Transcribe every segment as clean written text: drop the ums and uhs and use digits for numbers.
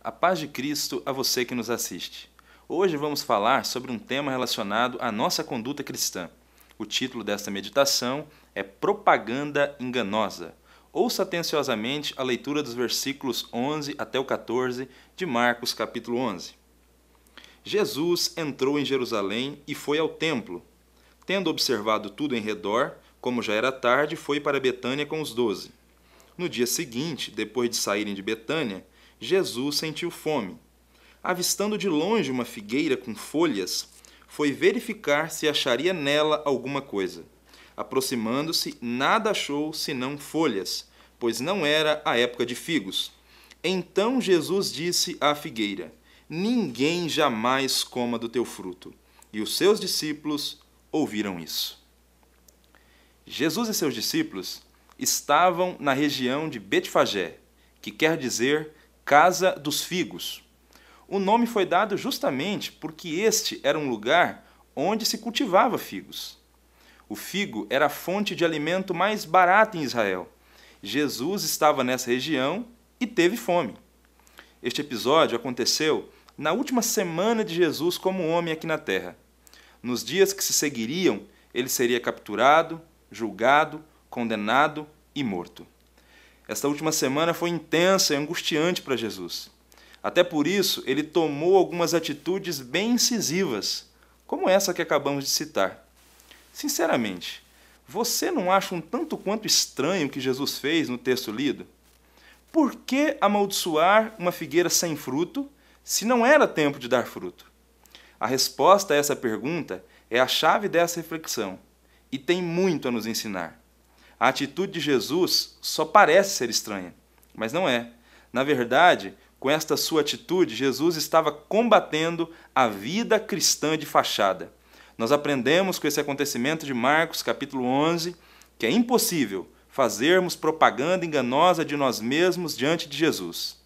A paz de Cristo a você que nos assiste. Hoje vamos falar sobre um tema relacionado à nossa conduta cristã. O título desta meditação é Propaganda Enganosa. Ouça atenciosamente a leitura dos versículos 11 até o 14 de Marcos, capítulo 11. Jesus entrou em Jerusalém e foi ao templo. Tendo observado tudo em redor, como já era tarde, foi para Betânia com os 12. No dia seguinte, depois de saírem de Betânia, Jesus sentiu fome. Avistando de longe uma figueira com folhas, foi verificar se acharia nela alguma coisa. Aproximando-se, nada achou senão folhas, pois não era a época de figos. Então Jesus disse à figueira: Ninguém jamais coma do teu fruto. E os seus discípulos ouviram isso. Jesus e seus discípulos estavam na região de Betfagé, que quer dizer Casa dos Figos. O nome foi dado justamente porque este era um lugar onde se cultivava figos. O figo era a fonte de alimento mais barata em Israel. Jesus estava nessa região e teve fome. Este episódio aconteceu na última semana de Jesus como homem aqui na terra. Nos dias que se seguiriam, ele seria capturado, julgado, condenado e morto. Esta última semana foi intensa e angustiante para Jesus. Até por isso, ele tomou algumas atitudes bem incisivas, como essa que acabamos de citar. Sinceramente, você não acha um tanto quanto estranho o que Jesus fez no texto lido? Por que amaldiçoar uma figueira sem fruto, se não era tempo de dar fruto? A resposta a essa pergunta é a chave dessa reflexão, e tem muito a nos ensinar. A atitude de Jesus só parece ser estranha, mas não é. Na verdade, com esta sua atitude, Jesus estava combatendo a vida cristã de fachada. Nós aprendemos com esse acontecimento de Marcos, capítulo 11, que é impossível fazermos propaganda enganosa de nós mesmos diante de Jesus.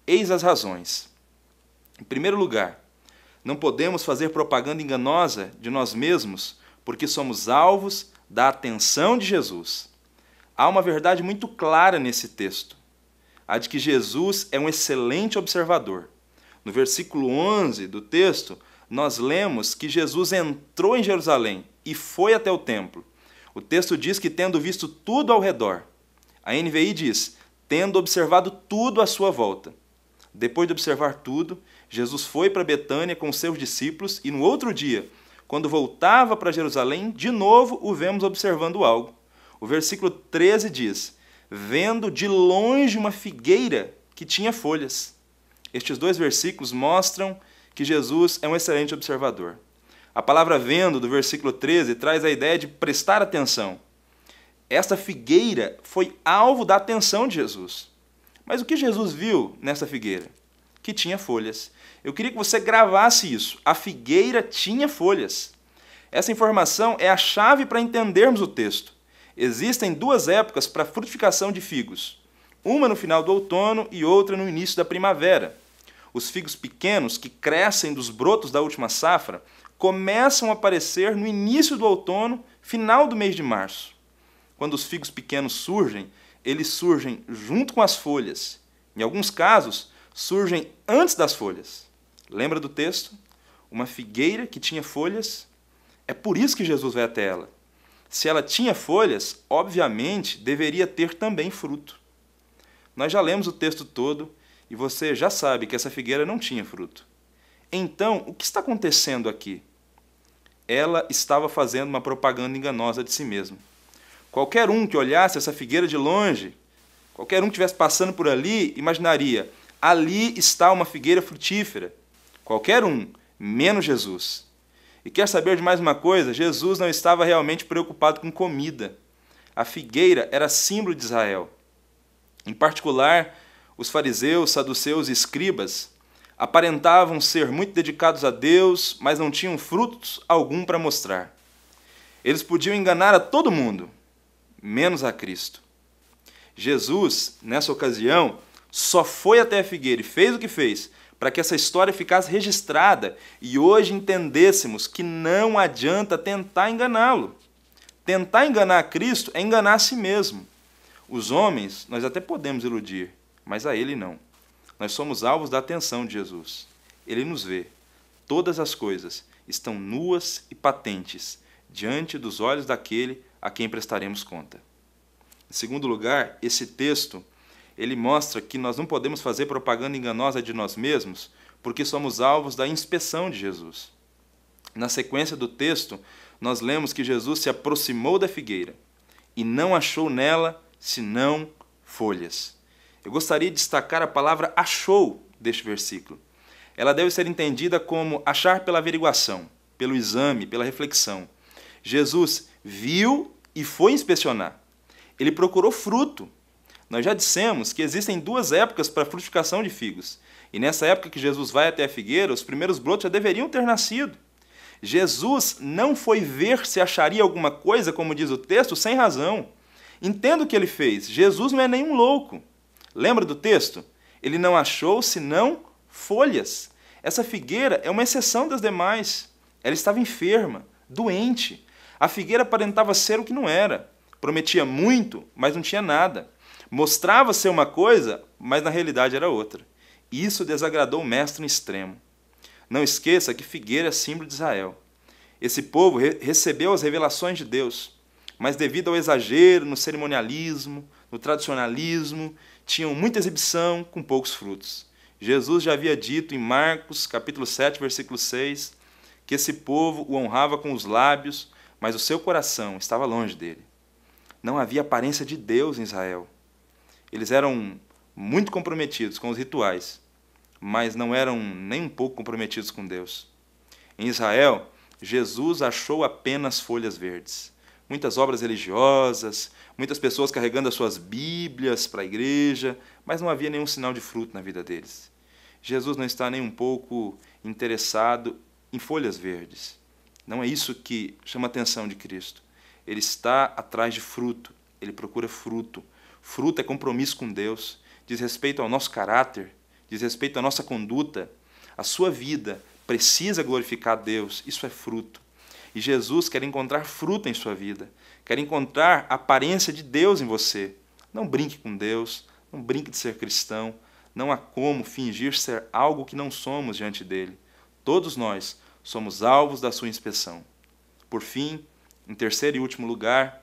Eis as razões. Em primeiro lugar, não podemos fazer propaganda enganosa de nós mesmos porque somos alvos da atenção de Jesus. Há uma verdade muito clara nesse texto, a de que Jesus é um excelente observador. No versículo 11 do texto, nós lemos que Jesus entrou em Jerusalém e foi até o templo. O texto diz que tendo visto tudo ao redor. A NVI diz, tendo observado tudo à sua volta. Depois de observar tudo, Jesus foi para Betânia com os seus discípulos e no outro dia, quando voltava para Jerusalém, de novo o vemos observando algo. O versículo 13 diz, vendo de longe uma figueira que tinha folhas. Estes dois versículos mostram que Jesus é um excelente observador. A palavra vendo, do versículo 13, traz a ideia de prestar atenção. Esta figueira foi alvo da atenção de Jesus. Mas o que Jesus viu nessa figueira? Que tinha folhas. Eu queria que você gravasse isso. A figueira tinha folhas. Essa informação é a chave para entendermos o texto. Existem duas épocas para a frutificação de figos. Uma no final do outono e outra no início da primavera. Os figos pequenos, que crescem dos brotos da última safra, começam a aparecer no início do outono, final do mês de março. Quando os figos pequenos surgem, eles surgem junto com as folhas. Em alguns casos, surgem antes das folhas. Lembra do texto? Uma figueira que tinha folhas. É por isso que Jesus vai até ela. Se ela tinha folhas, obviamente deveria ter também fruto. Nós já lemos o texto todo e você já sabe que essa figueira não tinha fruto. Então, o que está acontecendo aqui? Ela estava fazendo uma propaganda enganosa de si mesma. Qualquer um que olhasse essa figueira de longe, qualquer um que estivesse passando por ali, imaginaria, ali está uma figueira frutífera. Qualquer um, menos Jesus. E quer saber de mais uma coisa? Jesus não estava realmente preocupado com comida. A figueira era símbolo de Israel. Em particular, os fariseus, saduceus e escribas aparentavam ser muito dedicados a Deus, mas não tinham frutos algum para mostrar. Eles podiam enganar a todo mundo, menos a Cristo. Jesus, nessa ocasião, só foi até a figueira e fez o que fez para que essa história ficasse registrada e hoje entendêssemos que não adianta tentar enganá-lo. Tentar enganar a Cristo é enganar a si mesmo. Os homens nós até podemos iludir, mas a ele não. Nós somos alvos da atenção de Jesus. Ele nos vê. Todas as coisas estão nuas e patentes diante dos olhos daquele a quem prestaremos conta. Em segundo lugar, esse texto ele mostra que nós não podemos fazer propaganda enganosa de nós mesmos porque somos alvos da inspeção de Jesus. Na sequência do texto, nós lemos que Jesus se aproximou da figueira e não achou nela senão folhas. Eu gostaria de destacar a palavra achou deste versículo. Ela deve ser entendida como achar pela averiguação, pelo exame, pela reflexão. Jesus viu e foi inspecionar. Ele procurou fruto. Nós já dissemos que existem duas épocas para a frutificação de figos. E nessa época que Jesus vai até a figueira, os primeiros brotos já deveriam ter nascido. Jesus não foi ver se acharia alguma coisa, como diz o texto, sem razão. Entenda o que ele fez. Jesus não é nenhum louco. Lembra do texto? Ele não achou senão folhas. Essa figueira é uma exceção das demais. Ela estava enferma, doente. A figueira aparentava ser o que não era. Prometia muito, mas não tinha nada. Mostrava ser uma coisa, mas na realidade era outra. E isso desagradou o mestre em extremo. Não esqueça que figueira é símbolo de Israel. Esse povo recebeu as revelações de Deus, mas devido ao exagero no cerimonialismo, no tradicionalismo, tinham muita exibição com poucos frutos. Jesus já havia dito em Marcos, capítulo 7, versículo 6, que esse povo o honrava com os lábios, mas o seu coração estava longe dele. Não havia aparência de Deus em Israel. Eles eram muito comprometidos com os rituais, mas não eram nem um pouco comprometidos com Deus. Em Israel, Jesus achou apenas folhas verdes. Muitas obras religiosas, muitas pessoas carregando as suas Bíblias para a igreja, mas não havia nenhum sinal de fruto na vida deles. Jesus não está nem um pouco interessado em folhas verdes. Não é isso que chama a atenção de Cristo. Ele está atrás de fruto, ele procura fruto. Fruto é compromisso com Deus, diz respeito ao nosso caráter, diz respeito à nossa conduta. A sua vida precisa glorificar a Deus, isso é fruto. E Jesus quer encontrar fruto em sua vida, quer encontrar a aparência de Deus em você. Não brinque com Deus, não brinque de ser cristão, não há como fingir ser algo que não somos diante dele. Todos nós somos alvos da sua inspeção. Por fim, em terceiro e último lugar,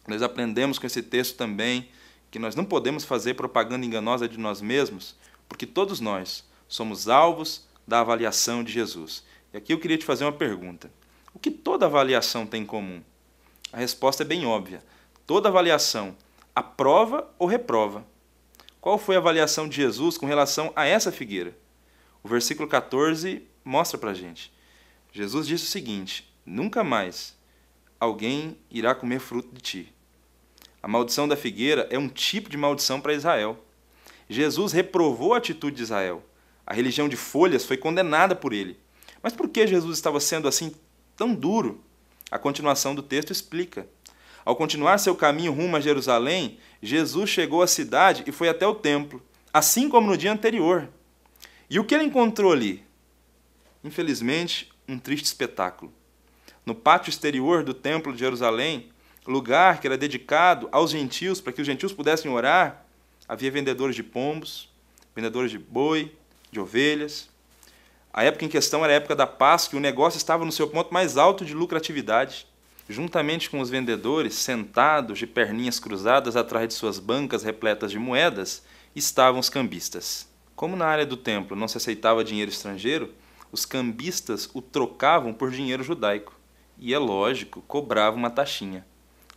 nós aprendemos com esse texto também que nós não podemos fazer propaganda enganosa de nós mesmos, porque todos nós somos alvos da avaliação de Jesus. E aqui eu queria te fazer uma pergunta. O que toda avaliação tem em comum? A resposta é bem óbvia. Toda avaliação aprova ou reprova. Qual foi a avaliação de Jesus com relação a essa figueira? O versículo 14 mostra para a gente. Jesus disse o seguinte: nunca mais alguém irá comer fruto de ti. A maldição da figueira é um tipo de maldição para Israel. Jesus reprovou a atitude de Israel. A religião de folhas foi condenada por ele. Mas por que Jesus estava sendo assim tão duro? A continuação do texto explica. Ao continuar seu caminho rumo a Jerusalém, Jesus chegou à cidade e foi até o templo, assim como no dia anterior. E o que ele encontrou ali? Infelizmente, um triste espetáculo. No pátio exterior do templo de Jerusalém, lugar que era dedicado aos gentios, para que os gentios pudessem orar, havia vendedores de pombos, vendedores de boi, de ovelhas. A época em questão era a época da Páscoa e o negócio estava no seu ponto mais alto de lucratividade. Juntamente com os vendedores, sentados de perninhas cruzadas atrás de suas bancas repletas de moedas, estavam os cambistas. Como na área do templo não se aceitava dinheiro estrangeiro, os cambistas o trocavam por dinheiro judaico. E, é lógico, cobravam uma taxinha.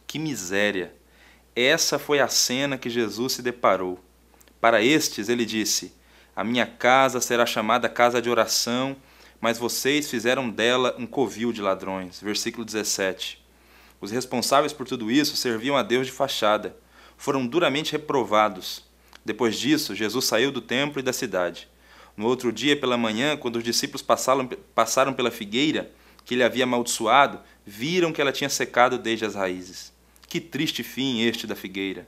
Que miséria! Essa foi a cena que Jesus se deparou. Para estes, ele disse: a minha casa será chamada casa de oração, mas vocês fizeram dela um covil de ladrões. Versículo 17. Os responsáveis por tudo isso serviam a Deus de fachada. Foram duramente reprovados. Depois disso, Jesus saiu do templo e da cidade. No outro dia, pela manhã, quando os discípulos passaram pela figueira que ele havia amaldiçoado, viram que ela tinha secado desde as raízes. Que triste fim este da figueira!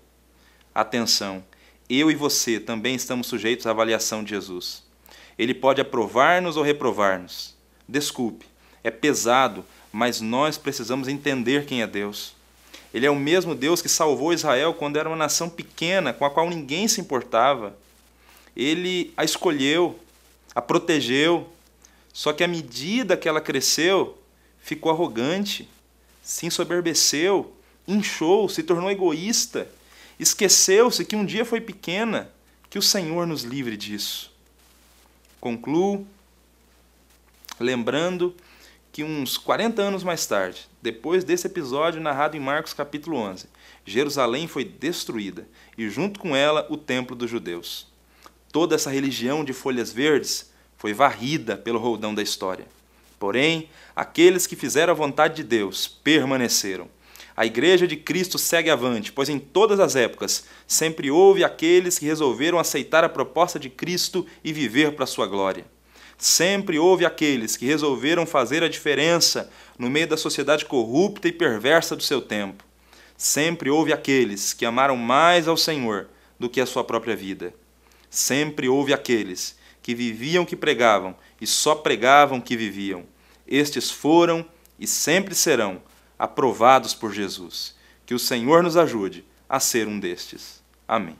Atenção! Eu e você também estamos sujeitos à avaliação de Jesus. Ele pode aprovar-nos ou reprovar-nos. Desculpe, é pesado, mas nós precisamos entender quem é Deus. Ele é o mesmo Deus que salvou Israel quando era uma nação pequena, com a qual ninguém se importava. ele a escolheu, a protegeu. Só que à medida que ela cresceu, ficou arrogante, se ensoberbeceu, inchou, se tornou egoísta, esqueceu-se que um dia foi pequena. Que o Senhor nos livre disso. Concluo lembrando que uns 40 anos mais tarde, depois desse episódio narrado em Marcos capítulo 11, Jerusalém foi destruída e junto com ela o templo dos judeus. Toda essa religião de folhas verdes foi varrida pelo roldão da história. Porém, aqueles que fizeram a vontade de Deus permaneceram. A Igreja de Cristo segue avante, pois em todas as épocas sempre houve aqueles que resolveram aceitar a proposta de Cristo e viver para a sua glória. Sempre houve aqueles que resolveram fazer a diferença no meio da sociedade corrupta e perversa do seu tempo. Sempre houve aqueles que amaram mais ao Senhor do que a sua própria vida. Sempre houve aqueles que viviam que pregavam e só pregavam que viviam. Estes foram e sempre serão aprovados por Jesus. Que o Senhor nos ajude a ser um destes. Amém.